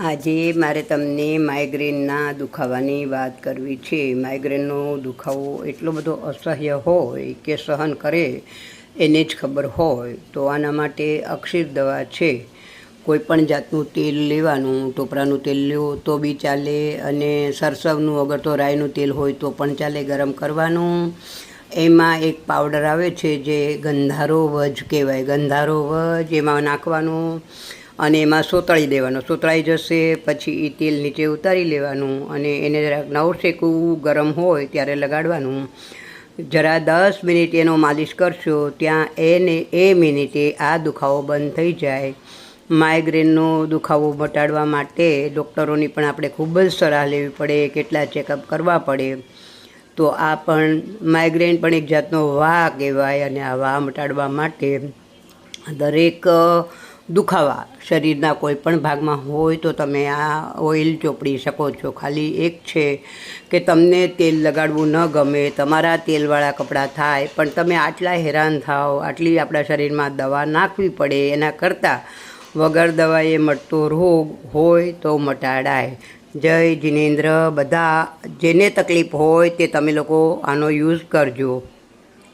આજે મારે તમને માઇગ્રેનના દુખાવાની વાત કરવી છે. માઇગ્રેનનો દુખાવો એટલો બધો અસહ્ય હોય કે સહન કરે એને જ ખબર હોય. તો આના માટે અક્ષીર દવા છે. કોઈપણ જાતનું તેલ લેવાનું, ટોપરાનું તેલ લો તો બી ચાલે, અને સરસવનું અગર તો રાઈનું તેલ હોય તો પણ ચાલે. ગરમ કરવાનું, એમાં એક પાવડર આવે છે જે ગંધારો વજ કહેવાય. ગંધારો વજ એમાં નાખવાનું અને એમાં સોતળી દેવાનું. સોતળાઈ જશે પછી એ તેલ નીચે ઉતારી લેવાનું અને એને જરાક નવશેકું ગરમ હોય ત્યારે લગાડવાનું. જરા 10 મિનિટ એનો માલિશ કરશો ત્યાં એ મિનિટે આ દુખાવો બંધ થઈ જાય. માઇગ્રેનનો દુખાવો મટાડવા માટે ડૉક્ટરોની પણ આપણે ખૂબ જ સલાહ લેવી પડે, કેટલા ચેકઅપ કરવા પડે. તો આ પણ માઇગ્રેન પણ એક જાતનો વાહ કહેવાય, અને આ વાહ મટાડવા માટે દરેક દુખાવા શરીરના કોઈ પણ ભાગમાં હોય તો તમે આ ઓઇલ ચોપડી શકો છો. ખાલી એક છે કે તમને તેલ લગાડવું ન ગમે, તમારા તેલવાળા કપડાં થાય, પણ તમે આટલા હેરાન થાઓ, આટલી આપણા શરીરમાં દવા નાખવી પડે, એના કરતાં વગર દવાએ મટતો રોગ હોય તો મટાડાય. જય જિનેન્દ્ર. બધા જેને તકલીફ હોય તે તમે લોકો આનો યુઝ કરજો.